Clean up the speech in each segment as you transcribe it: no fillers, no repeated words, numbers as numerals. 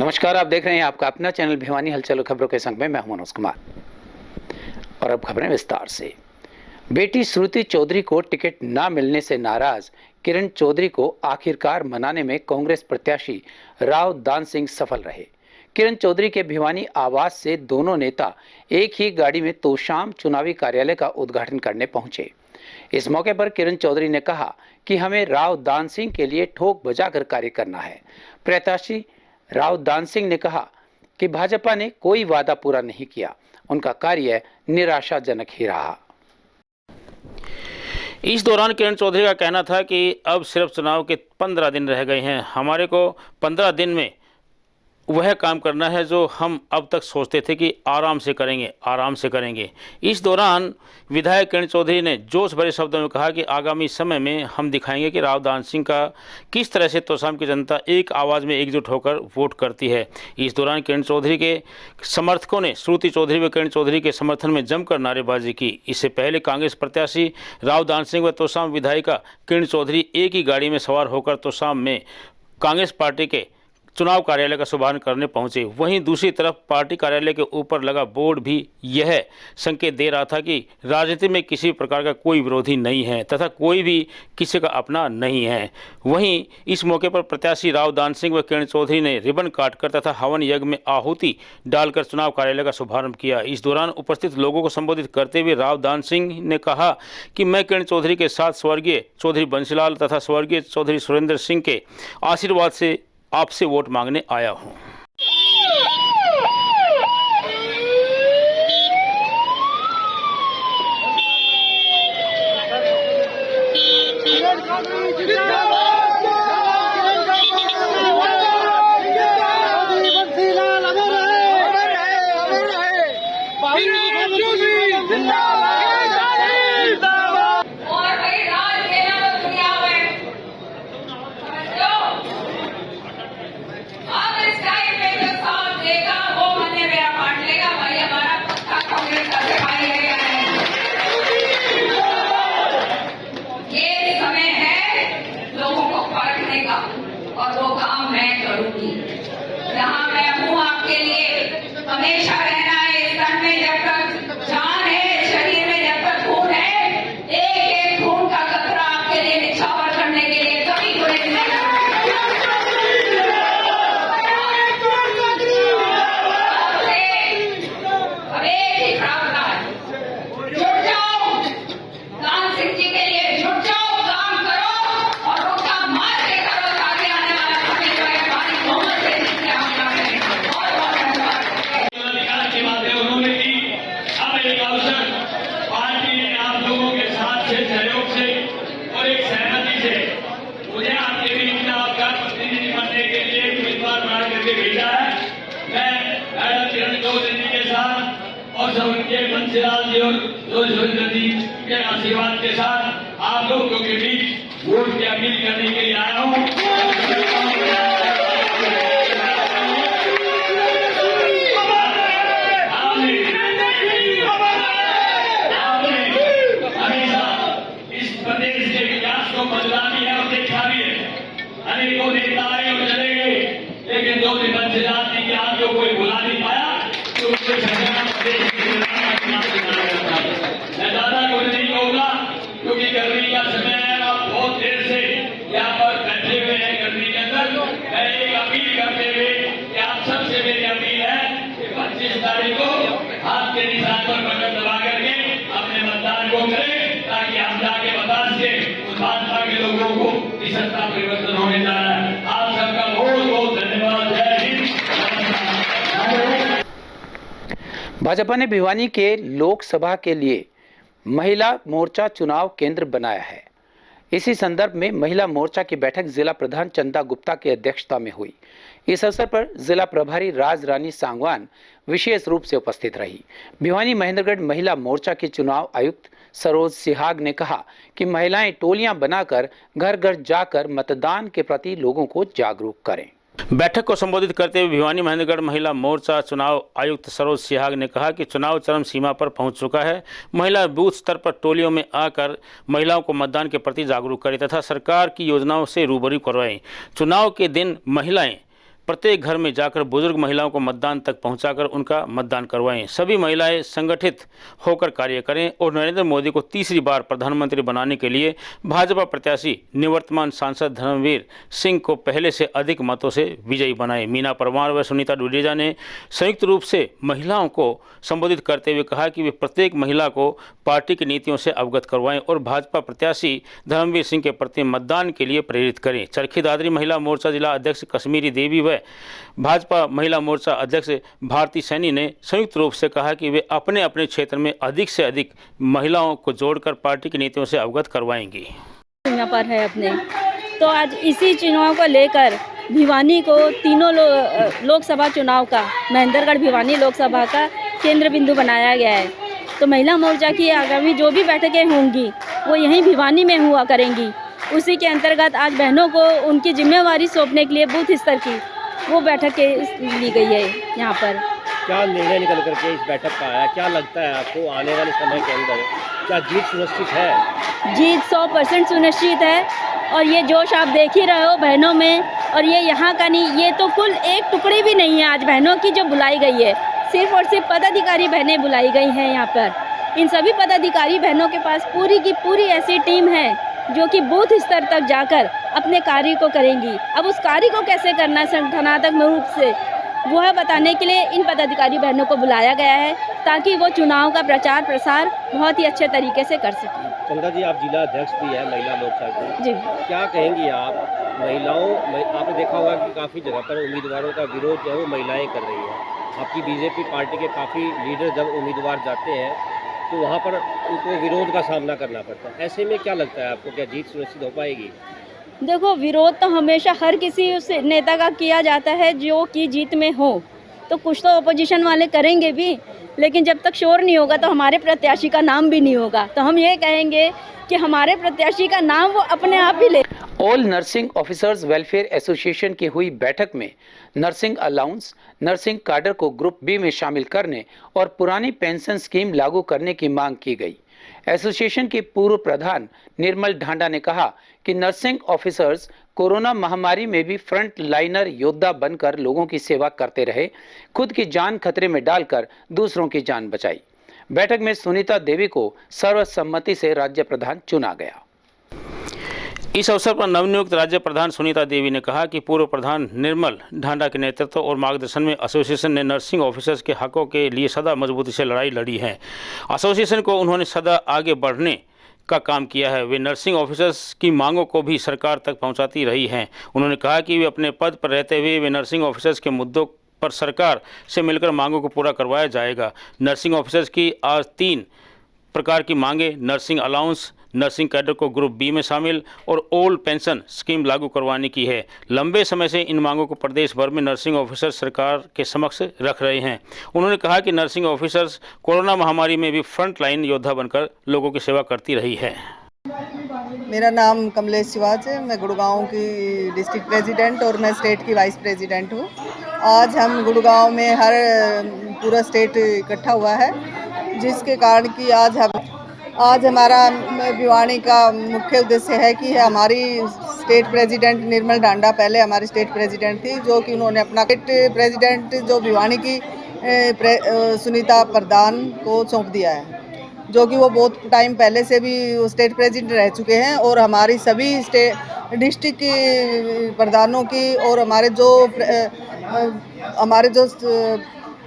नमस्कार, आप देख रहे हैं आपका अपना चैनल भिवानी हलचल खबरों के संग में मैं हूं मनोज कुमार। और अब खबरें विस्तार से। बेटी श्रुति चौधरी को टिकट न मिलने से नाराज किरण चौधरी को आखिरकार मनाने में कांग्रेस प्रत्याशी राव दान सिंह सफल रहे। किरण चौधरी के भिवानी आवास से दोनों नेता एक ही गाड़ी में तोशाम चुनावी कार्यालय का उद्घाटन करने पहुंचे। इस मौके पर किरण चौधरी ने कहा कि हमें राव दान सिंह के लिए ठोक बजाकर कार्य करना है। प्रत्याशी राव दान सिंह ने कहा कि भाजपा ने कोई वादा पूरा नहीं किया, उनका कार्य निराशाजनक ही रहा। इस दौरान किरण चौधरी का कहना था कि अब सिर्फ चुनाव के 15 दिन रह गए हैं, हमारे को 15 दिन में वह काम करना है जो हम अब तक सोचते थे कि आराम से करेंगे। इस दौरान विधायक किरण चौधरी ने जोश भरे शब्दों में कहा कि आगामी समय में हम दिखाएंगे कि राव दान सिंह का किस तरह से तोशाम की जनता एक आवाज़ में एकजुट होकर वोट करती है। इस दौरान किरण चौधरी के समर्थकों ने श्रुति चौधरी व किरण चौधरी के समर्थन में जमकर नारेबाजी की। इससे पहले कांग्रेस प्रत्याशी राव दान सिंह व तोशाम विधायिका किरण चौधरी एक ही गाड़ी में सवार होकर तोशाम में कांग्रेस पार्टी के चुनाव कार्यालय का शुभारंभ करने पहुंचे। वहीं दूसरी तरफ पार्टी कार्यालय के ऊपर लगा बोर्ड भी यह संकेत दे रहा था कि राजनीति में किसी प्रकार का कोई विरोधी नहीं है तथा कोई भी किसी का अपना नहीं है। वहीं इस मौके पर प्रत्याशी राव दान सिंह व किरण चौधरी ने रिबन काटकर तथा हवन यज्ञ में आहुति डालकर चुनाव कार्यालय का शुभारंभ किया। इस दौरान उपस्थित लोगों को संबोधित करते हुए राव दान सिंह ने कहा कि मैं किरण चौधरी के साथ स्वर्गीय चौधरी बंसीलाल तथा स्वर्गीय चौधरी सुरेंद्र सिंह के आशीर्वाद से आपसे वोट मांगने आया हूं। और वो काम मैं करूंगी। यहाँ मैं हूँ आपके लिए हमेशा रहना है। इस तन में जब तक जान है, शरीर में जब तक खून है, एक एक खून का कतरा आपके लिए निछावर करने के लिए कभी कोई अब एक ही प्रार्थना है, जुट जाओ दान सिंह जी के लिए, जुट जाओ, काम करो और उनका मार के करो ताकि आने वाला समय जो है हमारी बहुमत से जीत के हम करें। बहुत धन्यवाद की बातें उन्होंने की। अब एक अवसर पार्टी ने आप लोगों के साथ से सहयोग से और एक सहमति से मुझे आपके बीच में आपका प्रतिनिधि बनने के लिए उम्मीदवार बना करके भेजा है। मैं मैडम किरण चौधरी जी के साथ और उनके बंसीलाल जी और सुरेंद्र जी के आशीर्वाद के साथ आप लोगों के बीच वोट की अपील करने के लिए आया हूँ। प्रदेश के विकास को बदला भी है और देखा भी है। अनेकों नेता आए और चले गए, लेकिन जो भी बंसीलाल जी के हाथ को कोई बुला नहीं पाया तो उसके मैं ज्यादा कुछ नहीं कहूंगा क्योंकि गर्मी का समय है। आप बहुत देर से यहाँ पर बैठे हुए हैं गर्मी के अंदर। मैं एक अपील करते हुए कि आप सबसे मेरी अपील है कि 25 तारीख को हाथ के निशान पर बटन दबा करके अपने मतदान को करें ताकि हम जाके बता सके उस भाजपा के लोगों को कि सत्ता परिवर्तन होने जा रहा है। आप सबका बहुत बहुत धन्यवाद। जय हिंद। भाजपा ने भिवानी के लोकसभा के लिए महिला मोर्चा चुनाव केंद्र बनाया है। इसी संदर्भ में महिला मोर्चा की बैठक जिला प्रधान चंदा गुप्ता की अध्यक्षता में हुई। इस अवसर पर जिला प्रभारी राज रानी सांगवान विशेष रूप से उपस्थित रही। भिवानी महेंद्रगढ़ महिला मोर्चा की चुनाव आयुक्त सरोज सिहाग ने कहा कि महिलाएं टोलियां बनाकर घर घर जाकर मतदान के प्रति लोगों को जागरूक करें। बैठक को संबोधित करते हुए भिवानी महेंद्रगढ़ महिला मोर्चा चुनाव आयुक्त सरोज सिहाग ने कहा कि चुनाव चरम सीमा पर पहुंच चुका है। महिला बूथ स्तर पर टोलियों में आकर महिलाओं को मतदान के प्रति जागरूक करें तथा सरकार की योजनाओं से रूबरू करवाएं। चुनाव के दिन महिलाएं प्रत्येक घर में जाकर बुजुर्ग महिलाओं को मतदान तक पहुंचाकर उनका मतदान करवाएं। सभी महिलाएं संगठित होकर कार्य करें और नरेंद्र मोदी को तीसरी बार प्रधानमंत्री बनाने के लिए भाजपा प्रत्याशी निवर्तमान सांसद धर्मवीर सिंह को पहले से अधिक मतों से विजयी बनाएं। मीना परमार व सुनीता डुडेजा ने संयुक्त रूप से महिलाओं को संबोधित करते हुए कहा कि वे प्रत्येक महिला को पार्टी की नीतियों से अवगत करवाएं और भाजपा प्रत्याशी धर्मवीर सिंह के प्रति मतदान के लिए प्रेरित करें। चरखी दादरी महिला मोर्चा जिला अध्यक्ष कश्मीरी देवी व भाजपा महिला मोर्चा अध्यक्ष भारती सैनी ने संयुक्त रूप से कहा कि वे अपने अपने क्षेत्र में अधिक से अधिक महिलाओं को जोड़कर पार्टी की नीतियों से अवगत करवाएंगी। यहाँ पर है अपने, तो आज इसी चुनाव को लेकर भिवानी को तीनों लोकसभा चुनाव का महेंद्रगढ़ भिवानी लोकसभा का केंद्र बिंदु बनाया गया है। तो महिला मोर्चा की आगामी जो भी बैठकें होंगी वो यहीं भिवानी में हुआ करेंगी। उसी के अंतर्गत आज बहनों को उनकी जिम्मेवारी सौंपने के लिए बूथ स्तर की वो बैठक ली गई है। यहाँ पर क्या निर्णय निकल करके इस बैठक का आया? क्या लगता है आपको आने वाले समय के अंदर क्या जीत सुनिश्चित है? जीत 100% सुनिश्चित है और ये जोश आप देख ही रहे हो बहनों में। और ये यहाँ का नहीं, ये तो कुल एक टुकड़ी भी नहीं है आज बहनों की जो बुलाई गई है। सिर्फ और सिर्फ पदाधिकारी बहनें बुलाई गई हैं यहाँ पर। इन सभी पदाधिकारी बहनों के पास पूरी की पूरी ऐसी टीम है जो कि बूथ स्तर तक जाकर अपने कार्य को करेंगी। अब उस कार्य को कैसे करना है संगठनात्मक रूप से वो है बताने के लिए इन पदाधिकारी बहनों को बुलाया गया है ताकि वो चुनाव का प्रचार प्रसार बहुत ही अच्छे तरीके से कर सकें। चंदा जी, आप जिला अध्यक्ष भी है महिला मोर्चा की, जी क्या कहेंगी आप महिलाओं? आपने देखा होगा कि काफ़ी जगह पर उम्मीदवारों का विरोध जो है वो महिलाएं कर रही हैं। आपकी बीजेपी पार्टी के काफ़ी लीडर जब उम्मीदवार जाते हैं तो वहाँ पर उनको विरोध का सामना करना पड़ता है। ऐसे में क्या लगता है आपको, क्या जीत सुनिश्चित हो पाएगी? देखो, विरोध तो हमेशा हर किसी उस नेता का किया जाता है जो कि जीत में हो, तो कुछ तो अपोजिशन वाले करेंगे भी, लेकिन जब तक शोर नहीं होगा तो हमारे प्रत्याशी का नाम भी नहीं होगा। तो हम ये कहेंगे कि हमारे प्रत्याशी का नाम वो अपने आप ही ले। All nursing officers welfare association की हुई बैठक में नर्सिंग अलाउंस, नर्सिंग काडर को ग्रुप बी में शामिल करने और पुरानी पेंशन स्कीम लागू करने की मांग की गई। एसोसिएशन के पूर्व प्रधान निर्मल ढांडा ने कहा कि नर्सिंग ऑफिसर्स कोरोना महामारी में भी फ्रंट लाइनर योद्धा बनकर लोगों की सेवा करते रहे, खुद की जान खतरे में डालकर दूसरों की जान बचाई। बैठक में सुनीता देवी को सर्वसम्मति से राज्य प्रधान चुना गया। इस अवसर पर नवनियुक्त राज्य प्रधान सुनीता देवी ने कहा कि पूर्व प्रधान निर्मल ढांडा के नेतृत्व और मार्गदर्शन में एसोसिएशन ने नर्सिंग ऑफिसर्स के हकों के लिए सदा मजबूती से लड़ाई लड़ी है। एसोसिएशन को उन्होंने सदा आगे बढ़ने का काम किया है। वे नर्सिंग ऑफिसर्स की मांगों को भी सरकार तक पहुंचाती रही हैं। उन्होंने कहा कि वे अपने पद पर रहते हुए वे नर्सिंग ऑफिसर्स के मुद्दों पर सरकार से मिलकर मांगों को पूरा करवाया जाएगा। नर्सिंग ऑफिसर्स की आज 3 प्रकार की मांगे नर्सिंग अलाउंस, नर्सिंग कैडर को ग्रुप बी में शामिल और ओल्ड पेंशन स्कीम लागू करवाने की है। लंबे समय से इन मांगों को प्रदेश भर में नर्सिंग ऑफिसर सरकार के समक्ष रख रहे हैं। उन्होंने कहा कि नर्सिंग ऑफिसर्स कोरोना महामारी में भी फ्रंट लाइन योद्धा बनकर लोगों की सेवा करती रही है। मेरा नाम कमलेश शिवाज है, मैं गुड़गांव की डिस्ट्रिक्ट प्रेसिडेंट और मैं स्टेट की वाइस प्रेसिडेंट हूँ। आज हम गुड़गांव में हर पूरा स्टेट इकट्ठा हुआ है, जिसके कारण कि आज हमारा भिवानी का मुख्य उद्देश्य है कि हमारी स्टेट प्रेसिडेंट निर्मल ढांडा पहले हमारी स्टेट प्रेसिडेंट थी, जो कि उन्होंने अपना स्टेट प्रेसिडेंट जो भिवानी की सुनीता प्रधान को सौंप दिया है, जो कि वो बहुत टाइम पहले से भी स्टेट प्रेसिडेंट रह चुके हैं। और हमारी सभी डिस्ट्रिक्ट की प्रधानों की और हमारे जो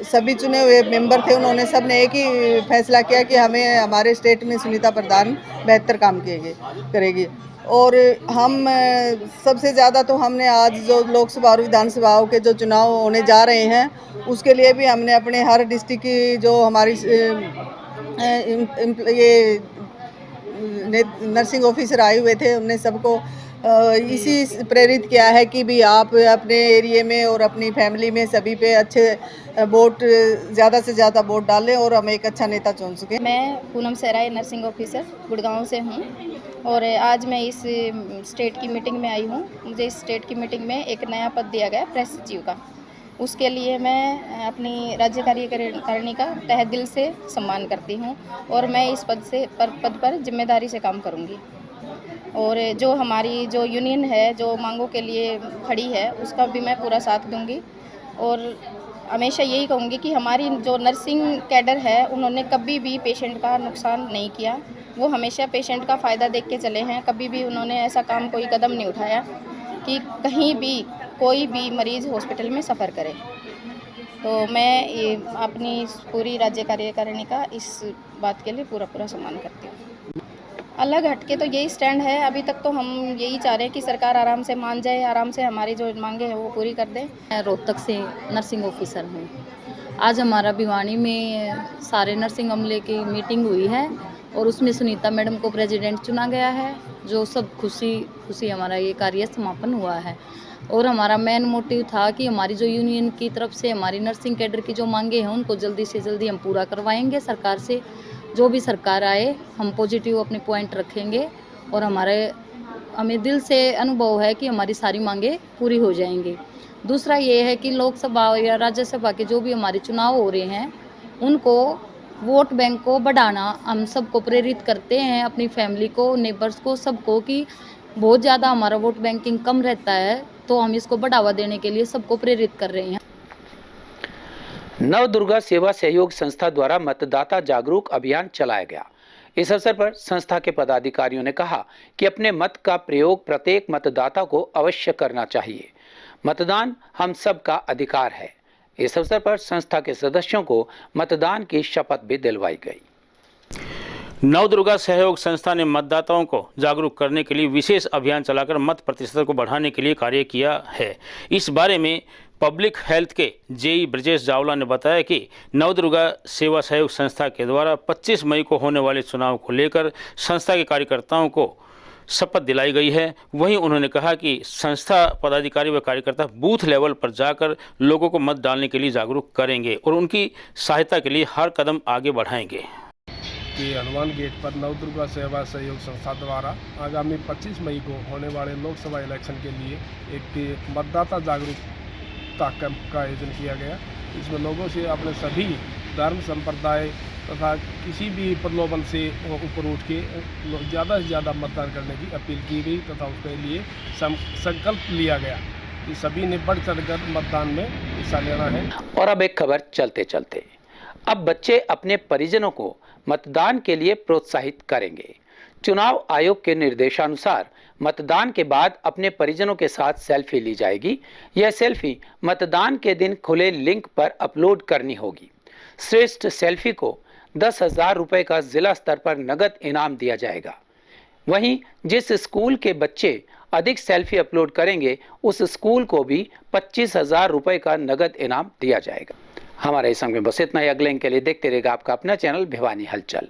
सभी चुने हुए मेंबर थे, उन्होंने सब ने एक ही फैसला किया कि हमें हमारे स्टेट में सुनीता प्रधान बेहतर काम करेगी। और हम सबसे ज़्यादा तो हमने आज जो लोकसभा और विधानसभाओं के जो चुनाव होने जा रहे हैं, उसके लिए भी हमने अपने हर डिस्ट्रिक्ट की जो हमारी ये नर्सिंग ऑफिसर आए हुए थे, उनने सबको इसी प्रेरित किया है कि भी आप अपने एरिया में और अपनी फैमिली में सभी पे अच्छे वोट, ज़्यादा से ज़्यादा वोट डालें और हम एक अच्छा नेता चुन सकें। मैं पूनम सहराय नर्सिंग ऑफिसर गुड़गांव से हूँ और आज मैं इस स्टेट की मीटिंग में आई हूँ। मुझे इस स्टेट की मीटिंग में एक नया पद दिया गया प्रेस सचिव का। उसके लिए मैं अपनी राज्य कार्यकारिणी का तहे दिल से सम्मान करती हूँ और मैं इस पद पर जिम्मेदारी से काम करूँगी। और जो हमारी जो यूनियन है जो मांगों के लिए खड़ी है उसका भी मैं पूरा साथ दूंगी। और हमेशा यही कहूँगी कि हमारी जो नर्सिंग कैडर है उन्होंने कभी भी पेशेंट का नुकसान नहीं किया, वो हमेशा पेशेंट का फ़ायदा देख के चले हैं। कभी भी उन्होंने ऐसा काम कोई कदम नहीं उठाया कि कहीं भी कोई भी मरीज़ हॉस्पिटल में सफ़र करे। तो मैं ये अपनी पूरी राज्य कार्यकारिणी का इस बात के लिए पूरा सम्मान करती हूँ। अलग हटके तो यही स्टैंड है, अभी तक तो हम यही चाह रहे हैं कि सरकार आराम से मान जाए, आराम से हमारी जो मांगे हैं वो पूरी कर दे। मैं रोहतक से नर्सिंग ऑफिसर हूँ। आज हमारा भिवानी में सारे नर्सिंग अमले की मीटिंग हुई है और उसमें सुनीता मैडम को प्रेसिडेंट चुना गया है, जो सब खुशी हमारा ये कार्य समापन हुआ है। और हमारा मेन मोटिव था कि हमारी जो यूनियन की तरफ से हमारी नर्सिंग कैडर की जो मांगे हैं उनको जल्दी से जल्दी हम पूरा करवाएंगे। सरकार से जो भी सरकार आए हम पॉजिटिव अपने पॉइंट रखेंगे और हमें दिल से अनुभव है कि हमारी सारी मांगे पूरी हो जाएंगी। दूसरा ये है कि लोकसभा या राज्यसभा के जो भी हमारे चुनाव हो रहे हैं उनको वोट बैंक को बढ़ाना, हम सबको प्रेरित करते हैं, अपनी फैमिली को, नेबर्स को, सबको, कि बहुत ज़्यादा हमारा वोट बैंकिंग कम रहता है, तो हम इसको बढ़ावा देने के लिए सबको प्रेरित कर रहे हैं। नवदुर्गा सेवा सहयोग संस्था द्वारा मतदाता जागरूक अभियान चलाया गया। इस अवसर पर संस्था के पदाधिकारियों ने कहा कि अपने मत का प्रयोग प्रत्येक मतदाता को अवश्य करना चाहिए। मतदान हम सब का अधिकार है। इस अवसर पर संस्था के सदस्यों को मतदान की शपथ भी दिलवाई गई। नवदुर्गा सहयोग संस्था ने मतदाताओं को जागरूक करने के लिए विशेष अभियान चलाकर मत प्रतिशत को बढ़ाने के लिए कार्य किया है। इस बारे में पब्लिक हेल्थ के जेई ब्रजेश जावला ने बताया कि नवदुर्गा सेवा सहयोग संस्था के द्वारा 25 मई को होने वाले चुनाव को लेकर संस्था के कार्यकर्ताओं को शपथ दिलाई गई है। वहीं उन्होंने कहा कि संस्था पदाधिकारी व कार्यकर्ता बूथ लेवल पर जाकर लोगों को मत डालने के लिए जागरूक करेंगे और उनकी सहायता के लिए हर कदम आगे बढ़ाएंगे। कि हनुमान गेट पर नवदुर्गा सेवा सहयोग संस्था द्वारा आगामी 25 मई को होने वाले लोकसभा इलेक्शन के लिए एक मतदाता जागरूकता कैंप का आयोजन किया गया। इसमें लोगों से अपने सभी धर्म संप्रदाय तथा किसी भी प्रलोभन से ऊपर उठ के ज़्यादा से ज़्यादा मतदान करने की अपील की गई तथा उसके लिए संकल्प लिया गया कि सभी ने बढ़ चढ़कर मतदान में हिस्सा लेना है। और अब एक खबर चलते चलते, अब बच्चे अपने परिजनों को मतदान के लिए प्रोत्साहित करेंगे। चुनाव आयोग के निर्देशानुसार मतदान के बाद अपने परिजनों के साथ सेल्फी ली जाएगी। यह सेल्फी मतदान के दिन खुले लिंक पर अपलोड करनी होगी। श्रेष्ठ सेल्फी को 10,000 रुपए का जिला स्तर पर नगद इनाम दिया जाएगा। वहीं जिस स्कूल के बच्चे अधिक सेल्फी अपलोड करेंगे उस स्कूल को भी 25,000 रुपए का नगद इनाम दिया जाएगा। हमारे इस अंक में बस इतना ही। अगले अंक के लिए देखते रहेगा आपका अपना चैनल भिवानी हलचल।